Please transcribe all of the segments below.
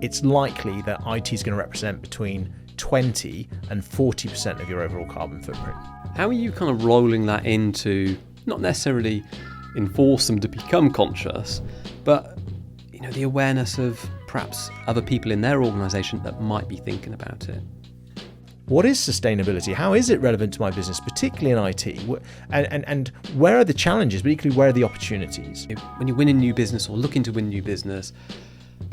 it's likely that IT is going to represent between 20 and 40% of your overall carbon footprint. How are you kind of rolling that into, not necessarily enforce them to become conscious, but the awareness of perhaps other people in their organisation that might be thinking about it? What is sustainability? How is it relevant to my business, particularly in IT? And where are the challenges, but equally where are the opportunities? When you're winning new business or looking to win new business,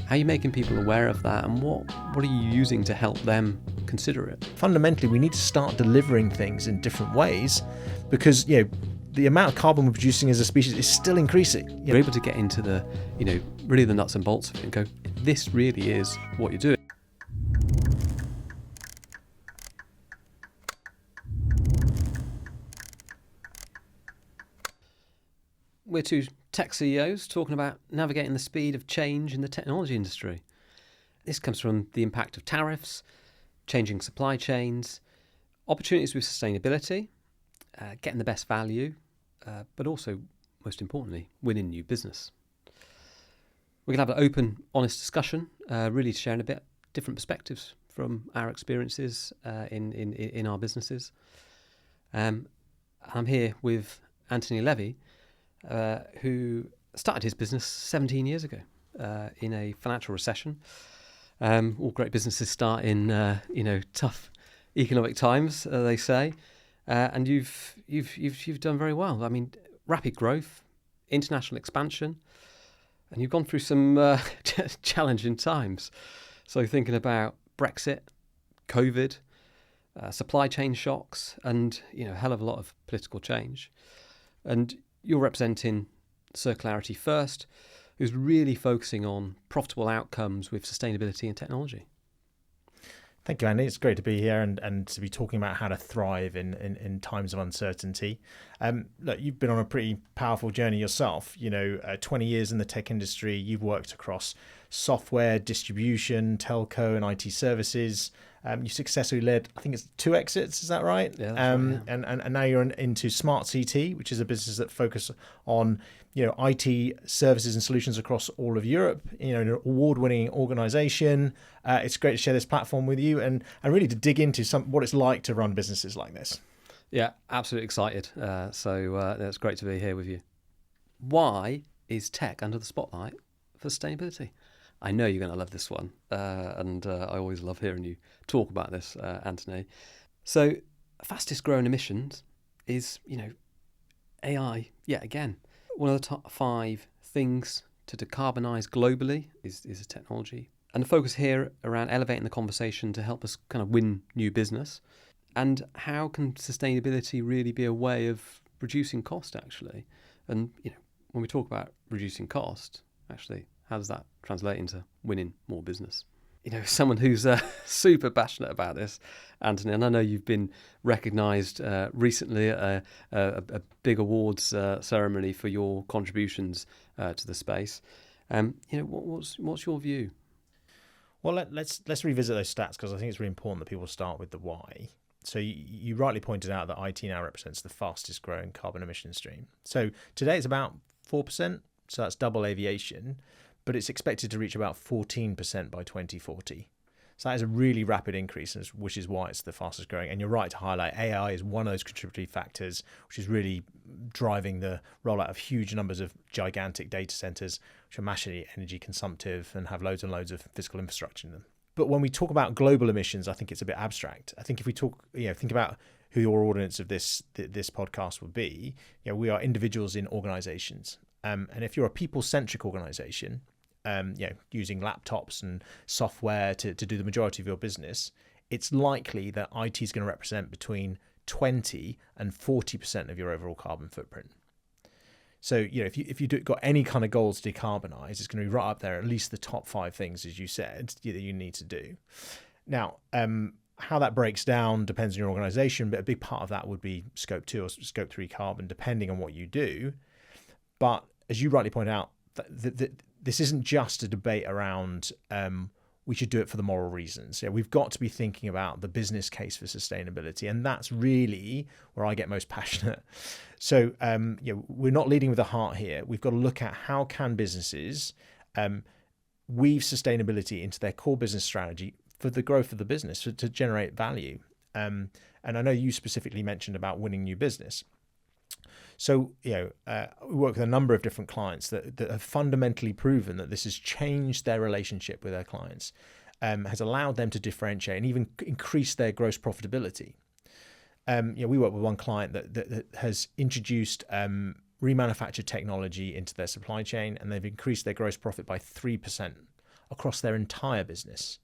how are you making people aware of that, and what are you using to help them consider it? Fundamentally, we need to start delivering things in different ways, because the amount of carbon we're producing as a species is still increasing. You're able to get into the really the nuts and bolts of it and go, this really is what you're doing. We're two tech CEOs talking about navigating the speed of change in the technology industry. This comes from the impact of tariffs, changing supply chains, opportunities with sustainability, getting the best value, but also, most importantly, winning new business. We're going to have an open, honest discussion, really sharing a bit different perspectives from our experiences in our businesses. I'm here with Anthony Levy, who started his business 17 years ago in a financial recession. All great businesses start in tough economic times, they say, and you've done very well. I mean, rapid growth, international expansion, and you've gone through some challenging times. So thinking about Brexit, COVID, supply chain shocks, and a hell of a lot of political change. And you're representing Circularity First, who's really focusing on profitable outcomes with sustainability and technology. Thank you, Andy. It's great to be here and to be talking about how to thrive in times of uncertainty. Look, you've been on a pretty powerful journey yourself. 20 years in the tech industry, you've worked across software, distribution, telco, and IT services. You successfully led, I think it's 2 exits, is that right? Yeah, that's right, yeah. And now you're into Smart CT, which is a business that focus on IT services and solutions across all of Europe. An award-winning organisation. It's great to share this platform with you and really to dig into what it's like to run businesses like this. Yeah, absolutely excited. So it's great to be here with you. Why is tech under the spotlight for sustainability? I know you're going to love this one, and I always love hearing you talk about this, Anthony. So, fastest growing emissions is, AI, yet again. One of the top 5 things to decarbonise globally is a technology. And the focus here around elevating the conversation to help us kind of win new business. And how can sustainability really be a way of reducing cost, actually? And, when we talk about reducing cost, actually, how does that translate into winning more business? Someone who's super passionate about this, Anthony, and I know you've been recognised recently at a big awards ceremony for your contributions to the space. What's your view? Well, let's revisit those stats, because I think it's really important that people start with the why. So you rightly pointed out that IT now represents the fastest growing carbon emission stream. So today it's about 4%, so that's double aviation, but it's expected to reach about 14% by 2040. So that is a really rapid increase, which is why it's the fastest growing. And you're right to highlight AI is one of those contributory factors, which is really driving the rollout of huge numbers of gigantic data centers, which are massively energy consumptive and have loads and loads of physical infrastructure in them. But when we talk about global emissions, I think it's a bit abstract. I think if we think about who your audience of this podcast would be, we are individuals in organizations. And if you're a people-centric organization, using laptops and software to do the majority of your business, it's likely that IT is going to represent between 20 and 40% of your overall carbon footprint. So, if you've got any kind of goals to decarbonize, it's going to be right up there, at least the top 5 things, as you said, that you need to do. Now, how that breaks down depends on your organization, but a big part of that would be scope 2 or scope 3 carbon, depending on what you do. But as you rightly point out, this isn't just a debate around we should do it for the moral reasons. We've got to be thinking about the business case for sustainability, and that's really where I get most passionate. So we're not leading with the heart here. We've got to look at how can businesses weave sustainability into their core business strategy for the growth of the business, to generate value. And I know you specifically mentioned about winning new business. So, we work with a number of different clients that have fundamentally proven that this has changed their relationship with their clients, has allowed them to differentiate and even increase their gross profitability. We work with one client that has introduced remanufactured technology into their supply chain, and they've increased their gross profit by 3% across their entire business.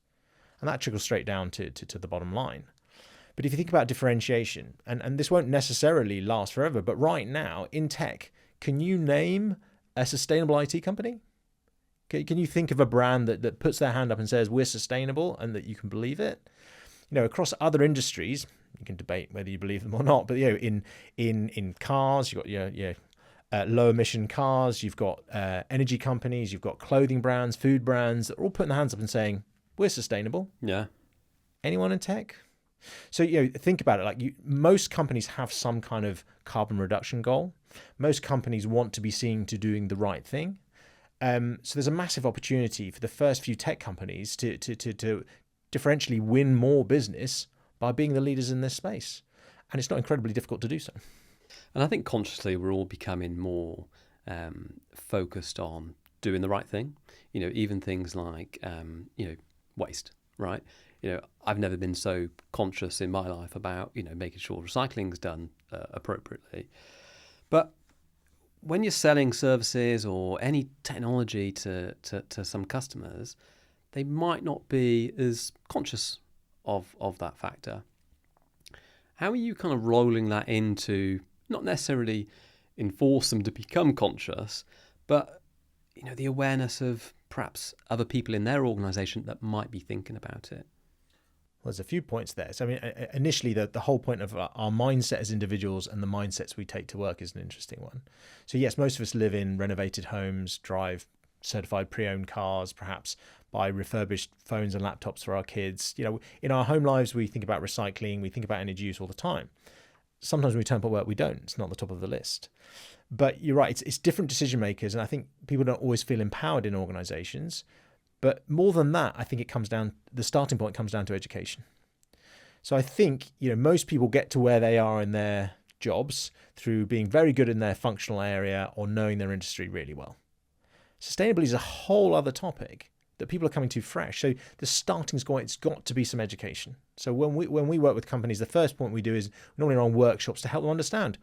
And that trickles straight down to the bottom line. But if you think about differentiation, and this won't necessarily last forever, but right now in tech, can you name a sustainable IT company? Can you think of a brand that puts their hand up and says, we're sustainable, and that you can believe it? Across other industries, you can debate whether you believe them or not, but in cars, you've got low emission cars, you've got energy companies, you've got clothing brands, food brands that are all putting their hands up and saying, we're sustainable. Yeah. Anyone in tech? So, think about it. Most companies have some kind of carbon reduction goal. Most companies want to be seen to doing the right thing. So there's a massive opportunity for the first few tech companies to differentially win more business by being the leaders in this space. And it's not incredibly difficult to do so. And I think consciously we're all becoming more focused on doing the right thing. Even things like, waste, right? I've never been so conscious in my life about, making sure recycling's done appropriately. But when you're selling services or any technology to some customers, they might not be as conscious of that factor. How are you kind of rolling that into, not necessarily enforce them to become conscious, but, the awareness of perhaps other people in their organisation that might be thinking about it? Well, there's a few points there. So, initially, the whole point of our mindset as individuals and the mindsets we take to work is an interesting one. So, yes, most of us live in renovated homes, drive certified pre-owned cars, perhaps buy refurbished phones and laptops for our kids. In our home lives, we think about recycling, we think about energy use all the time. Sometimes when we turn up at work, we don't. It's not the top of the list. But you're right, it's different decision makers, and I think people don't always feel empowered in organizations. But more than that, I think the starting point comes down to education. So I think, most people get to where they are in their jobs through being very good in their functional area or knowing their industry really well. Sustainability is a whole other topic that people are coming to fresh. So the starting point, it's got to be some education. So when we work with companies, the first point we do is normally run workshops to help them understand,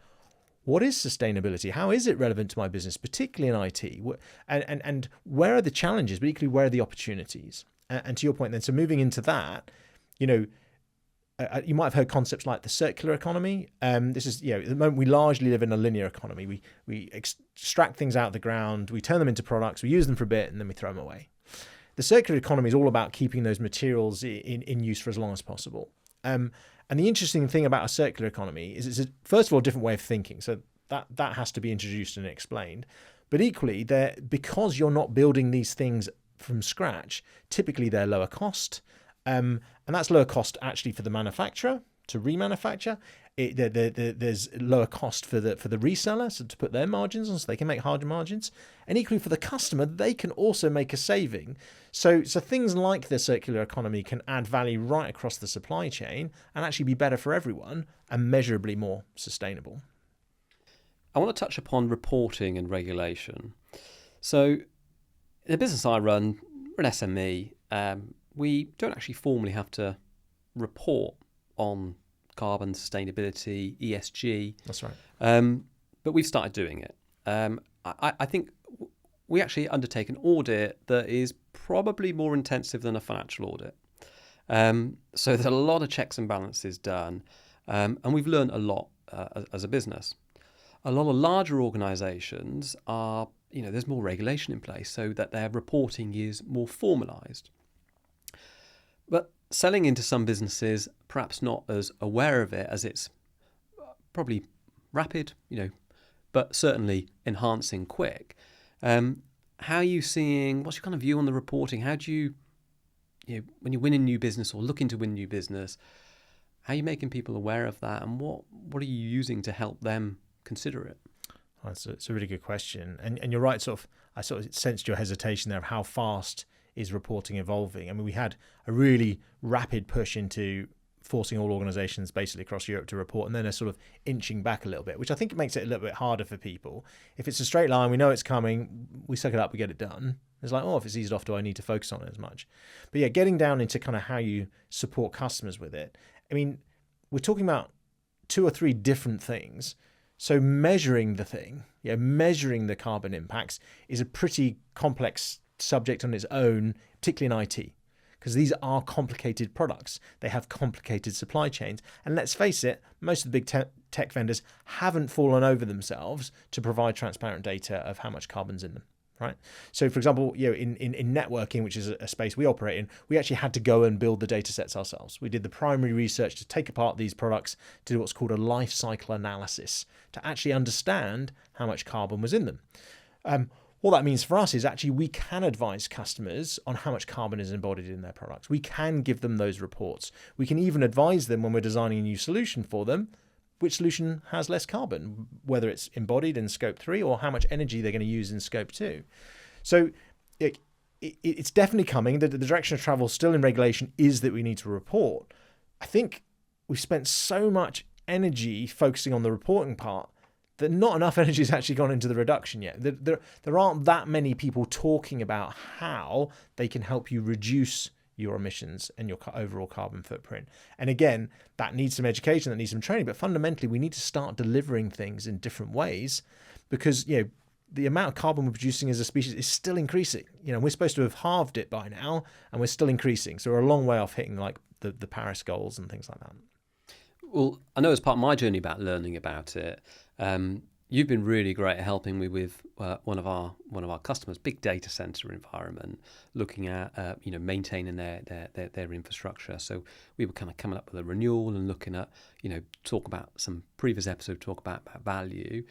what is sustainability? How is it relevant to my business, particularly in IT? And where are the challenges, but equally where are the opportunities? And to your point then, so moving into that, you might have heard concepts like the circular economy. This is, at the moment we largely live in a linear economy. We extract things out of the ground, we turn them into products, we use them for a bit, and then we throw them away. The circular economy is all about keeping those materials in use for as long as possible. And the interesting thing about a circular economy is it's first of all a different way of thinking. So that has to be introduced and explained. But equally, because you're not building these things from scratch, typically they're lower cost. And that's lower cost actually for the manufacturer to remanufacture. There's lower cost for the reseller, so to put their margins on so they can make harder margins. And equally for the customer, they can also make a saving. So things like the circular economy can add value right across the supply chain and actually be better for everyone and measurably more sustainable. I want to touch upon reporting and regulation. So in the business I run, we're an SME. We don't actually formally have to report on carbon, sustainability, ESG. That's right. But we've started doing it. I think we actually undertake an audit that is probably more intensive than a financial audit. So there's a lot of checks and balances done, and we've learned a lot as a business. A lot of larger organisations are, there's more regulation in place so that their reporting is more formalised. But selling into some businesses, perhaps not as aware of it as it's probably rapid, but certainly enhancing quick. How are you seeing, what's your kind of view on the reporting? How do you, when you're winning new business or looking to win new business, how are you making people aware of that? And what are you using to help them consider it? It's a really good question. And you're right, I sort of sensed your hesitation there of how fast is reporting evolving? I mean, we had a really rapid push into forcing all organizations basically across Europe to report, and then they're sort of inching back a little bit, which I think makes it a little bit harder for people. If it's a straight line, we know it's coming, we suck it up, we get it done. It's like, oh, if it's eased off, do I need to focus on it as much? But yeah, getting down into kind of how you support customers with it. I mean, we're talking about 2 or 3 different things. So measuring the thing, measuring the carbon impacts is a pretty complex subject on its own, particularly in IT, because these are complicated products. They have complicated supply chains. And let's face it, most of the big tech vendors haven't fallen over themselves to provide transparent data of how much carbon's in them. Right. So, for example, in networking, which is a space we operate in, we actually had to go and build the data sets ourselves. We did the primary research to take apart these products, to do what's called a life cycle analysis, to actually understand how much carbon was in them. What that means for us is actually we can advise customers on how much carbon is embodied in their products. We can give them those reports. We can even advise them when we're designing a new solution for them, which solution has less carbon, whether it's embodied in scope 3 or how much energy they're going to use in scope 2. So it's definitely coming. The direction of travel still in regulation is that we need to report. I think we've spent so much energy focusing on the reporting part that not enough energy has actually gone into the reduction yet. There aren't that many people talking about how they can help you reduce your emissions and your overall carbon footprint. And again, that needs some education, that needs some training, but fundamentally we need to start delivering things in different ways, because the amount of carbon we're producing as a species is still increasing. We're supposed to have halved it by now, and we're still increasing. So we're a long way off hitting like the Paris goals and things like that. Well, I know as part of my journey about learning about it, you've been really great at helping me with one of our customers' big data center environment, looking at maintaining their infrastructure. So we were kind of coming up with a renewal and looking at talk about some previous episode, talk about value,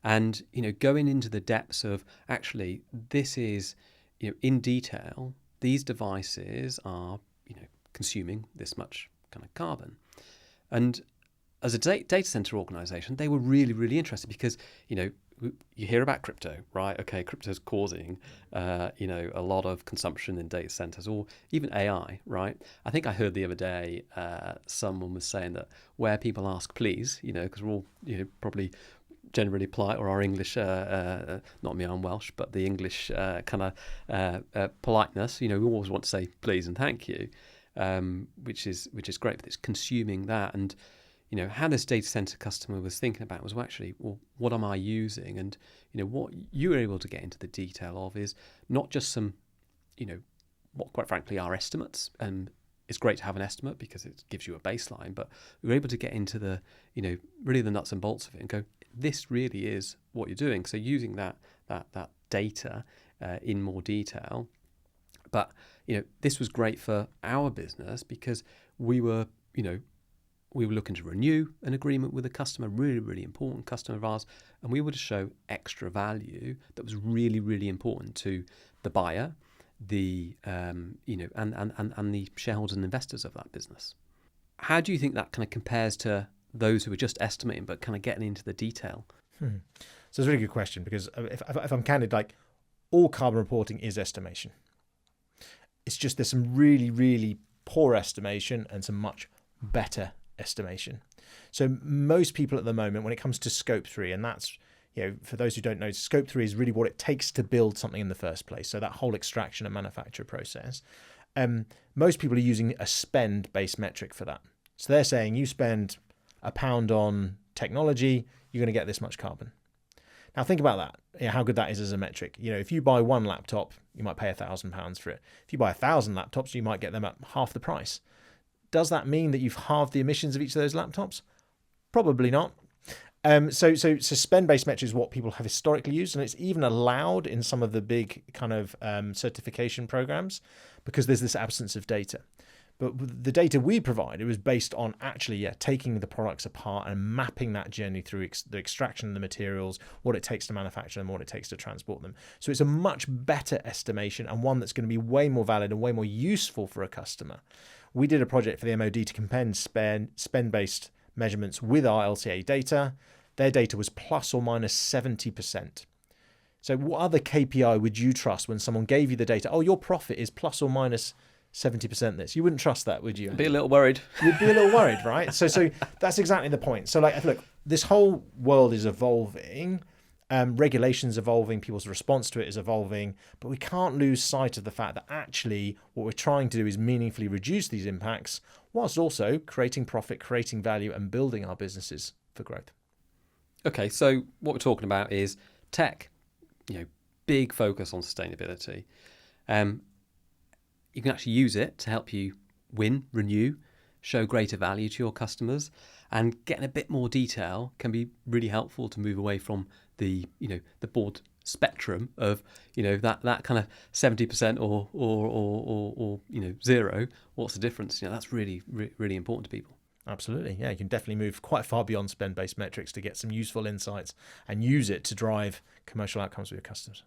and going into the depths of actually this is in detail, these devices are consuming this much kind of carbon. And as a data center organization, they were really, really interested because, you hear about crypto, right? Okay, crypto is causing, a lot of consumption in data centers, or even AI, right? I think I heard the other day someone was saying that where people ask please, because we're all, probably generally polite, or our English, not me, I'm Welsh, but the English kind of politeness, we always want to say please and thank you, which is great, but it's consuming that. And how this data center customer was thinking about was, well, actually, what am I using? And, what you were able to get into the detail of is not just some, what quite frankly are estimates. And it's great to have an estimate because it gives you a baseline, but we were able to get into the, really the nuts and bolts of it and go, this really is what you're doing. So using that data in more detail. But, this was great for our business because we were looking to renew an agreement with a customer, really, really important customer of ours, and we were to show extra value that was really, really important to the buyer, the and the shareholders and investors of that business. How do you think that kind of compares to those who are just estimating but kind of getting into the detail? So it's a really good question, because if I'm candid, like all carbon reporting is estimation. It's just there's some really, really poor estimation and some much better estimation. So most people at the moment, when it comes to scope 3, and that's, for those who don't know, scope 3 is really what it takes to build something in the first place. So that whole extraction and manufacture process. Most people are using a spend-based metric for that. So they're saying you spend £1 on technology, you're going to get this much carbon. Now think about that, how good that is as a metric. If you buy one laptop, you might pay £1,000 for it. If you buy 1,000 laptops, you might get them at half the price. Does that mean that you've halved the emissions of each of those laptops? Probably not. So spend-based metrics is what people have historically used, and it's even allowed in some of the big kind of certification programs because there's this absence of data. But the data we provide, it was based on actually, taking the products apart and mapping that journey through the extraction of the materials, what it takes to manufacture them, what it takes to transport them. So it's a much better estimation, and one that's going to be way more valid and way more useful for a customer. We did a project for the MOD to compare spend-based measurements with our LCA data. Their data was plus or minus 70%. So what other KPI would you trust when someone gave you the data? Oh, your profit is plus or minus 70% this. You wouldn't trust that, would you, Andy? Be a little worried. You'd be a little worried, right? So that's exactly the point. So like, look, this whole world is evolving. Regulations evolving, people's response to it is evolving, but we can't lose sight of the fact that actually what we're trying to do is meaningfully reduce these impacts whilst also creating profit, creating value, and building our businesses for growth. Okay, so what we're talking about is tech, big focus on sustainability. You can actually use it to help you win, renew, show greater value to your customers, and getting a bit more detail can be really helpful to move away from the broad spectrum of that kind of 70% or zero. What's the difference? That's really really important to people. Absolutely. Yeah, you can definitely move quite far beyond spend-based metrics to get some useful insights and use it to drive commercial outcomes with your customers.